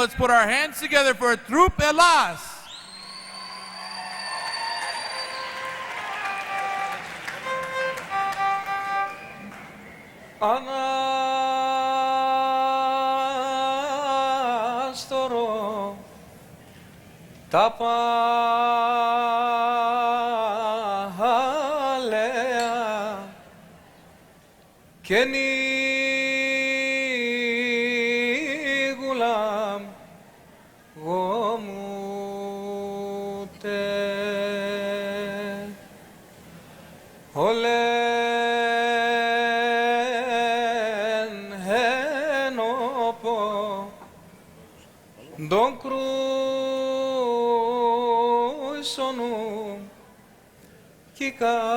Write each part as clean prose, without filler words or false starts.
let's put our hands together for Troupe Elas. Ανάστορο τα παλαία και νίγουλα γομούτε ολέν ενώπο τον κρούσονου κι κάρδιαν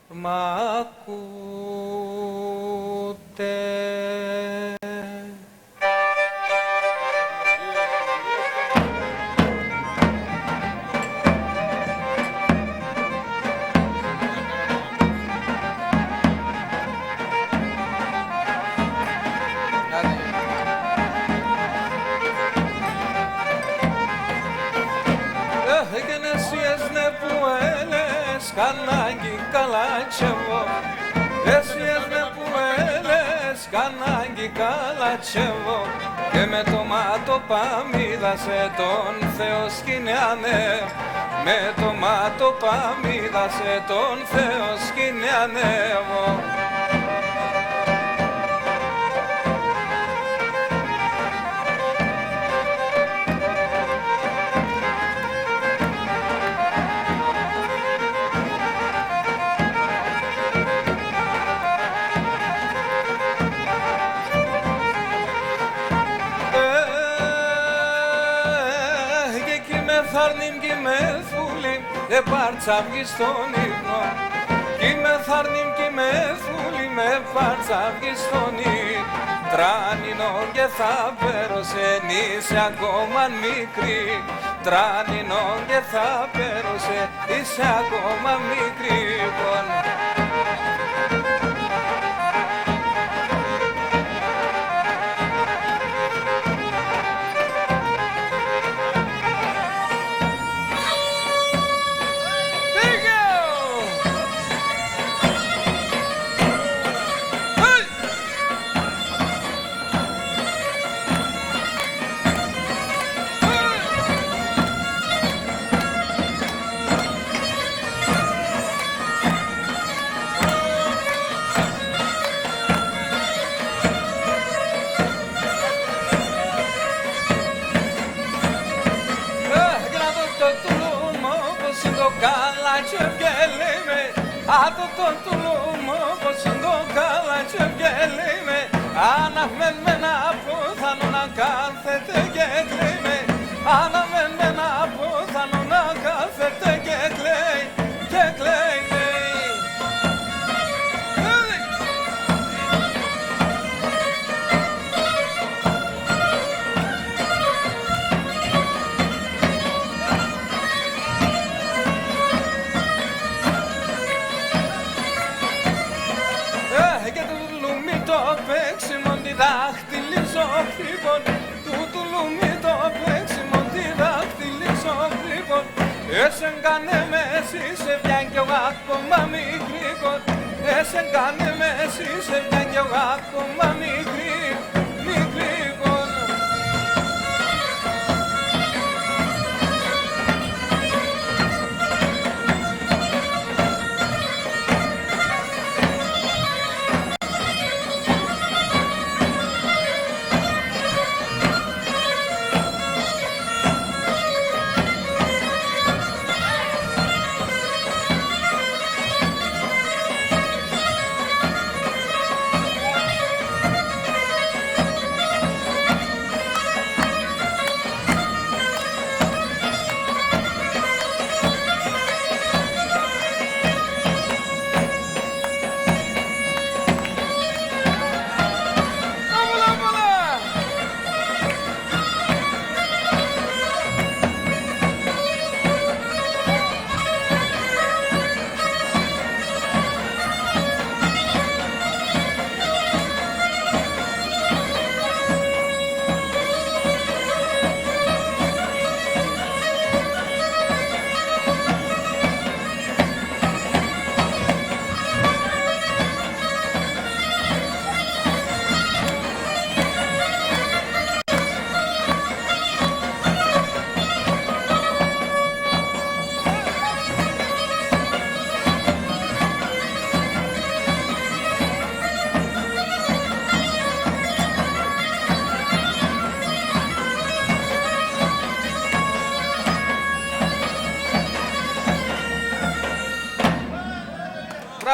φαρμακούτε. Κανάγκη καλατσεύω, εσύ με που έλες κανάγκη καλατσεύω και με το μάτο παμίδασε τον Θεό σκηνιάνε, με το μάτο παμίδασε τον Θεό σκηνιανεύω. Θάρνιμ κι με θούλιμ, πάρτσα βγει στον ύπνο. Κι με θάρνιμ κι με θούλιμ, πάρτσα βγει στον ύπνο. Τράνινο και θα πέρωσε, είσαι ακόμα μικρή. Τράνινο και θα πέρωσε, είσαι ακόμα μικρή. Άτο το τουλούμο πως το καλάτσιο γελίμε αναμένμενα πουθανό να κάθεται και κλείμε αναμένμενα πουθανό να κάθεται και κλαίει και κλαίει. Δάχτυλιζω φρύπον, τούτου λουμί το παίξιμο τη δάχτυλιζω φρύπον. Έσεν κάνε με εσύ σε βιάν κι εγώ ακόμα μικρήκον. Έσεν κάνε με εσύ σε βιάν κι εγώ ακόμα μικρήκον.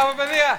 Μπράβο, παιδιά.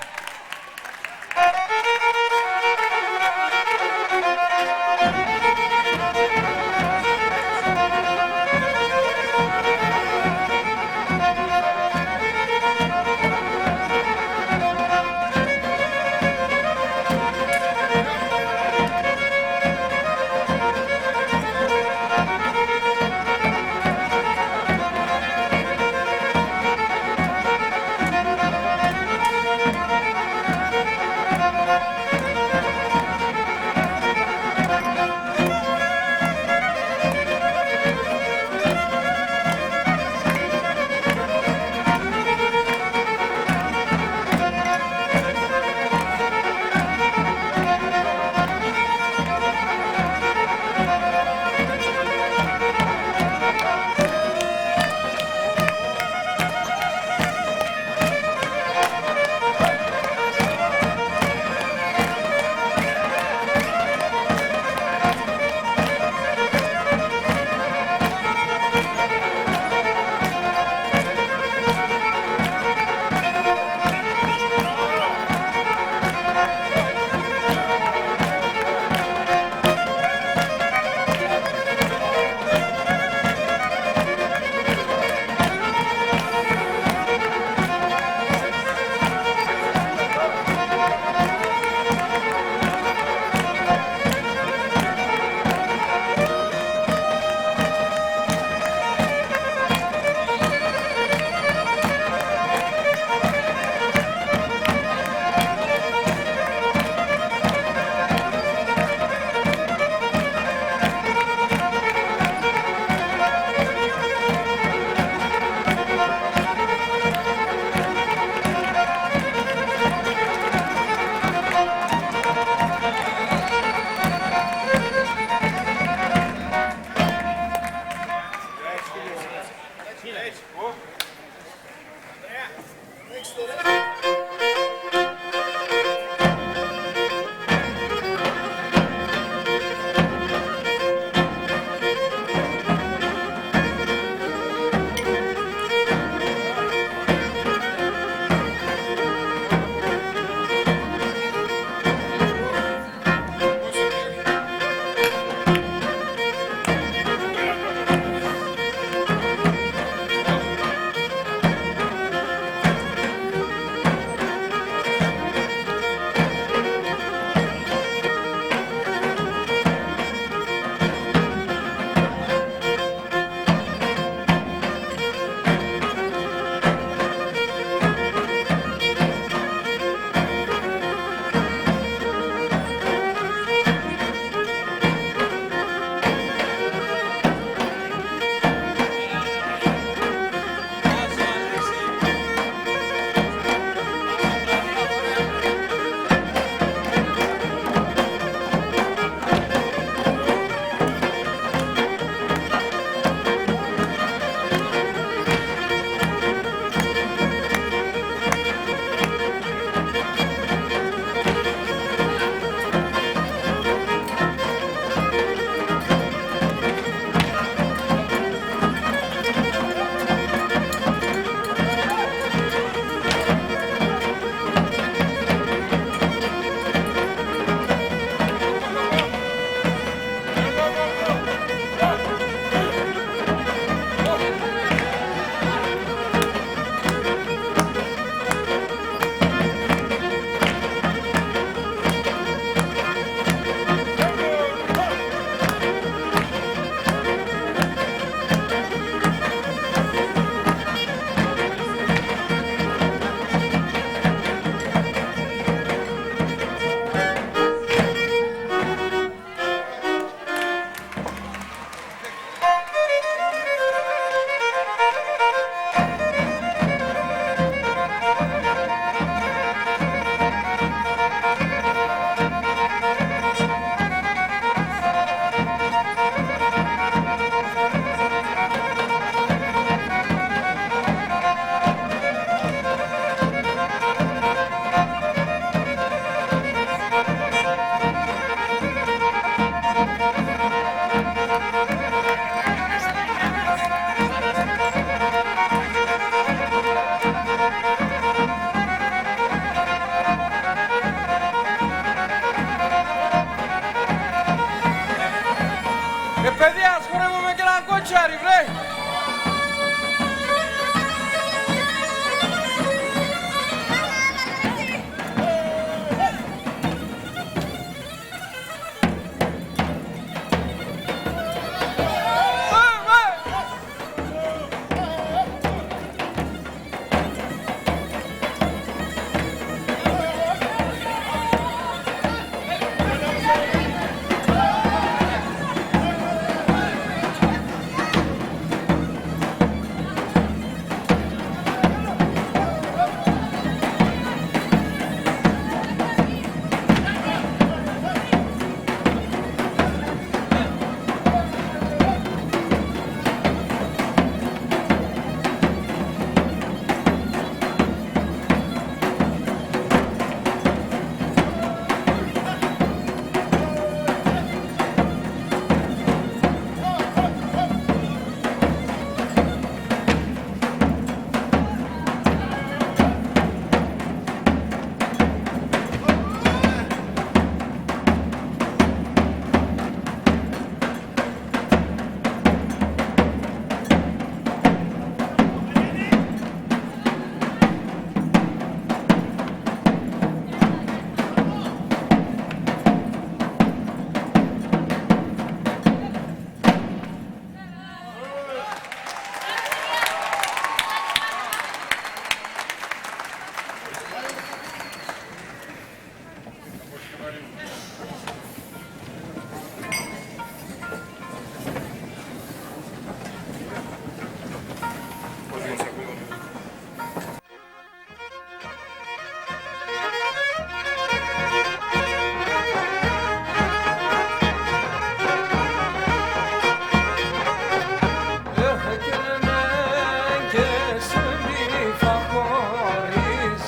λες μη θα χωρίς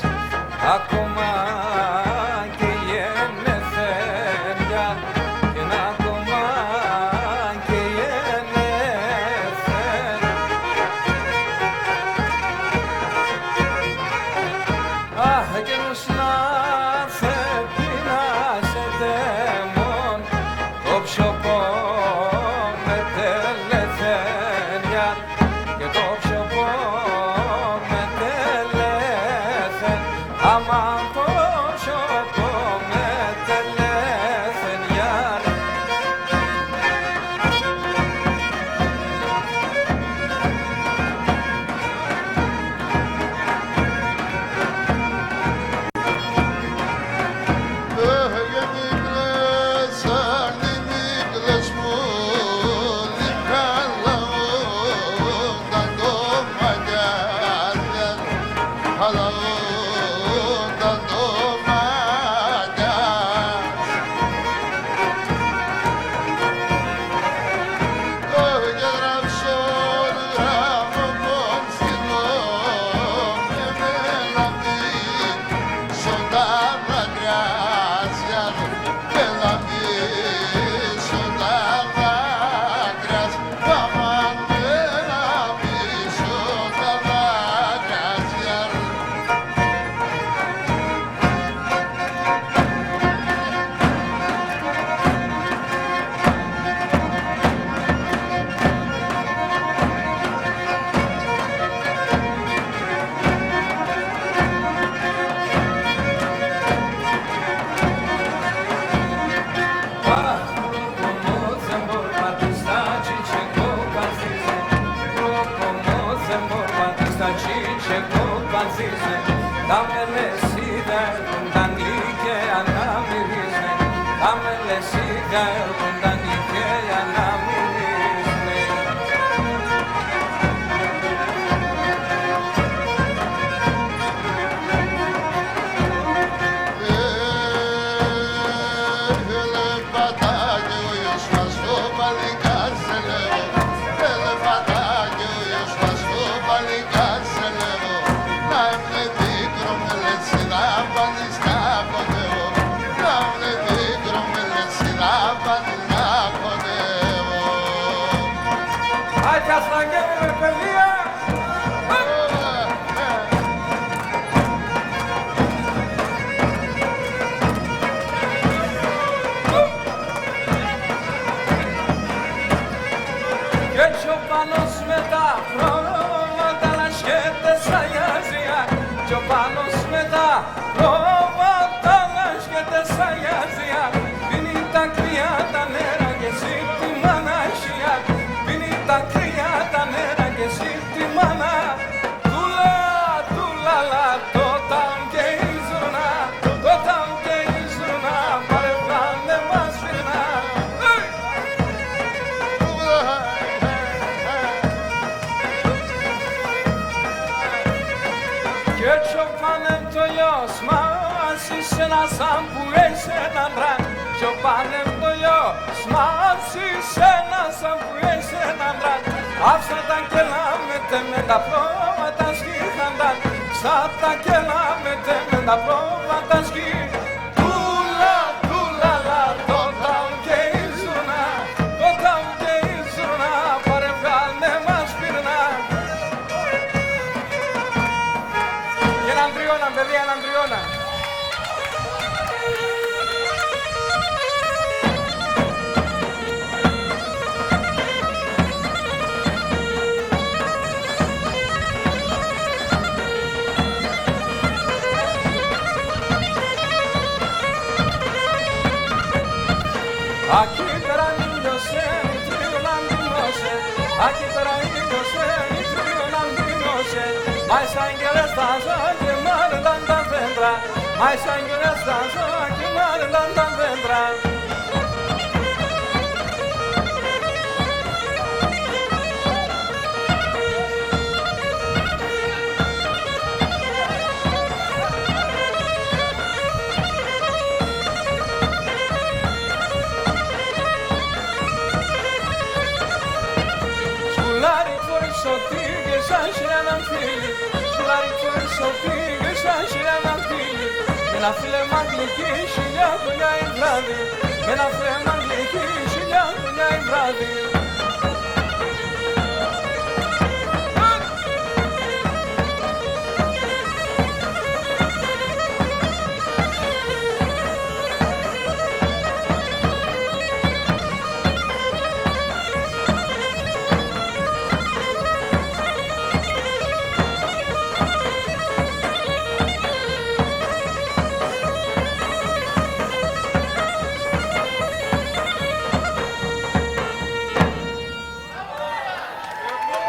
ακόμα και γενεθένια και ένα ακόμα και γενεθέν. Αχ, εκείνος να θέλει να σε τέμον το πιο με τελεθένια και το πιο με τελεθέν. Άμα το πιο με τελεθένια. Aquí para niños mi trio nandinose, aquí para niños mi trio nandinose, mais sangue restazo que mal dandan vendrá, mais sangue restazo que mal dandan vendrá. Σωτήρια σαν έναν φίλο Σοφίγες σαν χιλιάνα φίλοι με ένα φλέμα γλυκή χιλιά δουλειά η βράδυ με ένα φλέμα γλυκή χιλιά δουλειά η βράδυ.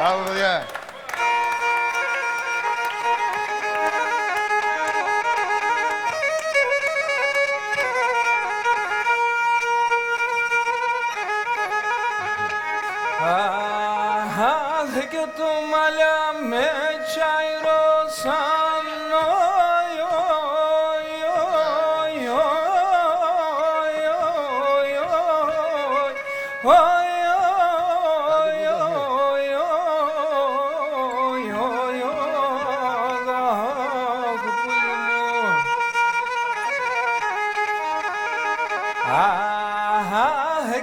Bravo, παιδιά. Αχ, και το μαλλιά με τσαϊρώσαν,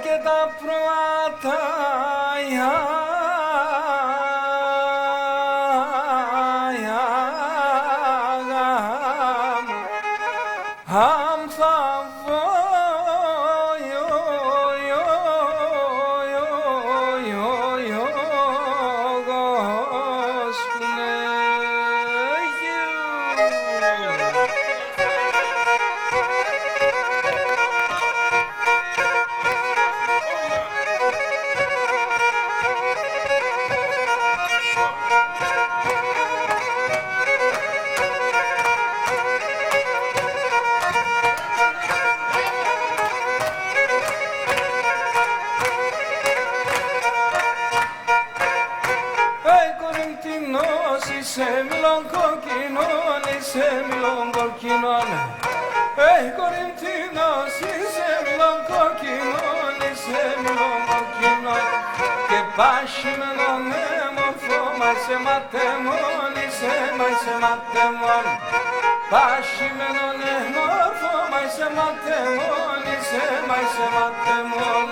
και τα πρώτα Am θα σε μιλών κοκκινών, σε μιλών κοκκινών. Κορινθίνος, σε μιλών κοκκινών, σε μιλών κοκκινών. Και πάσχημενον έμορφο, μα σε ματέμον, μα σε ματέμον. Πάσχημενον έμορφο, μα σε ματέμον, μα σε ματέμον,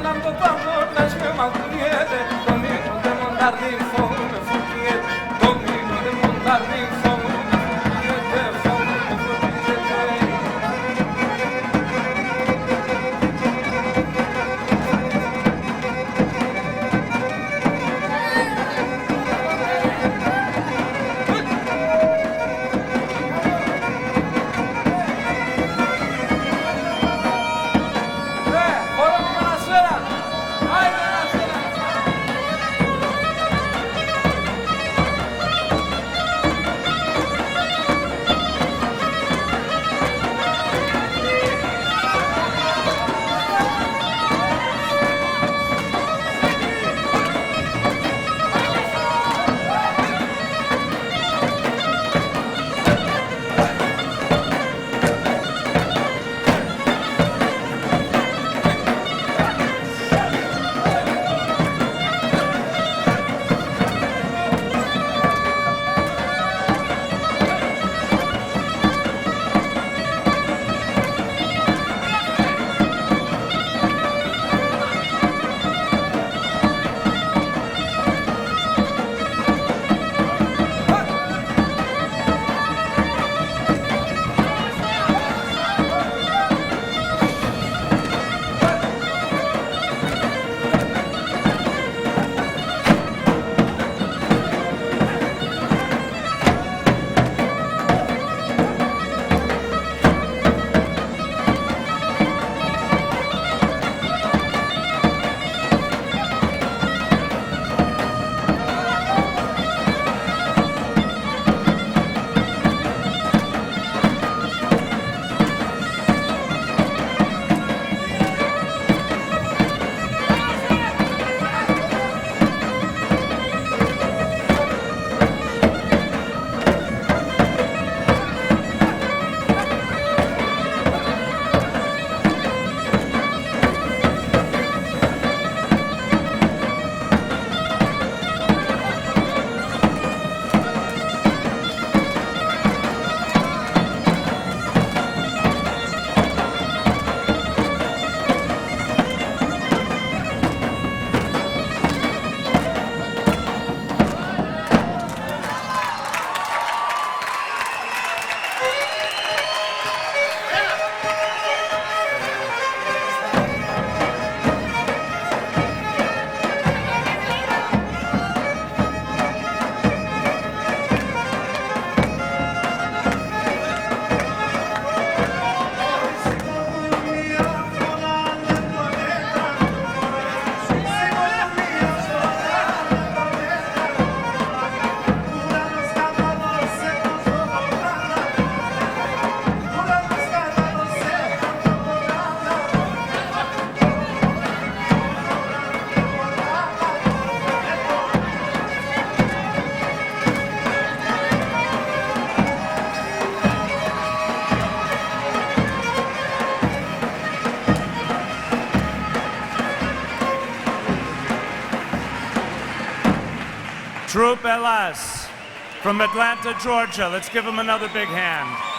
Nam to tambor na śpiewa kobiety, domino de mondardi fogo me fukiet, domino de mondardi fogo me fukiet, fogo me fukiet. Troupe Elas from Atlanta, Georgia. Let's give them another big hand.